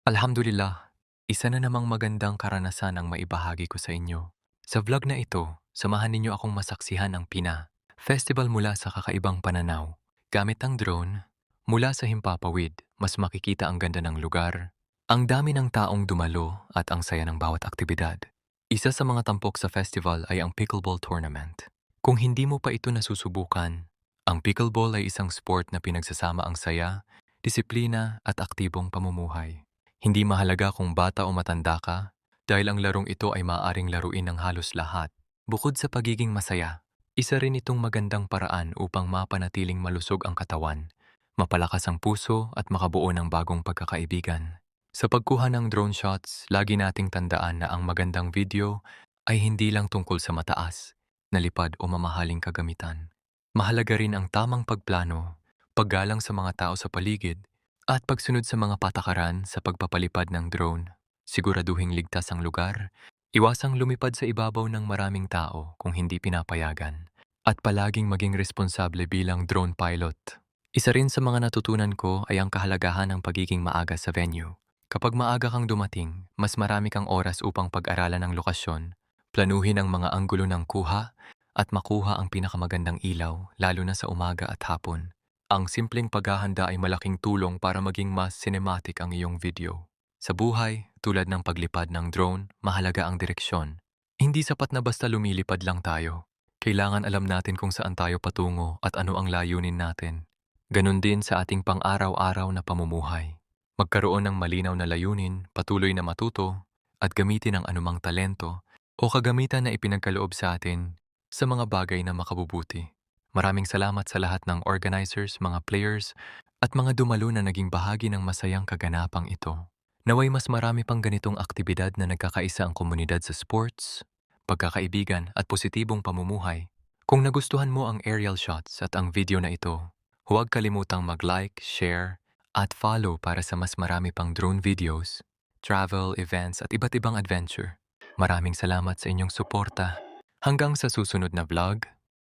Alhamdulillah, isa na namang magandang karanasan ang maibahagi ko sa inyo. Sa vlog na ito, samahan ninyo akong masaksihan ang Festival mula sa kakaibang pananaw. Gamit ang drone, mula sa Himpapawid, mas makikita ang ganda ng lugar, ang dami ng taong dumalo at ang saya ng bawat aktibidad. Isa sa mga tampok sa festival ay ang pickleball tournament. Kung hindi mo pa ito nasusubukan, ang pickleball ay isang sport na pinagsasama ang saya, disiplina at aktibong pamumuhay. Hindi mahalaga kung bata o matanda ka, dahil ang larong ito ay maaaring laruin ng halos lahat. Bukod sa pagiging masaya, isa rin itong magandang paraan upang mapanatiling malusog ang katawan, mapalakas ang puso at makabuo ng bagong pagkakaibigan. Sa pagkuha ng drone shots, lagi nating tandaan na ang magandang video ay hindi lang tungkol sa mataas, nalipad o mamahaling kagamitan. Mahalaga rin ang tamang pagplano, paggalang sa mga tao sa paligid, at pagsunod sa mga patakaran sa pagpapalipad ng drone. Siguraduhing ligtas ang lugar, iwasang lumipad sa ibabaw ng maraming tao kung hindi pinapayagan, at palaging maging responsable bilang drone pilot. Isa rin sa mga natutunan ko ay ang kahalagahan ng pagiging maaga sa venue. Kapag maaga kang dumating, mas marami kang oras upang pag-aralan ang lokasyon, planuhin ang mga anggulo ng kuha, at makuha ang pinakamagandang ilaw, lalo na sa umaga at hapon. Ang simpleng paghahanda ay malaking tulong para maging mas cinematic ang iyong video. Sa buhay, tulad ng paglipad ng drone, mahalaga ang direksyon. Hindi sapat na basta lumilipad lang tayo. Kailangan alam natin kung saan tayo patungo at ano ang layunin natin. Ganon din sa ating pang-araw-araw na pamumuhay. Magkaroon ng malinaw na layunin, patuloy na matuto, at gamitin ang anumang talento o kagamitan na ipinagkaloob sa atin sa mga bagay na makabubuti. Maraming salamat sa lahat ng organizers, mga players, at mga dumalo na naging bahagi ng masayang kaganapang ito. Naway mas marami pang ganitong aktibidad na nagkakaisa ang komunidad sa sports, pagkakaibigan at positibong pamumuhay. Kung nagustuhan mo ang aerial shots at ang video na ito, huwag kalimutang mag-like, share, at follow para sa mas marami pang drone videos, travel, events at iba't ibang adventure. Maraming salamat sa inyong suporta. Hanggang sa susunod na vlog.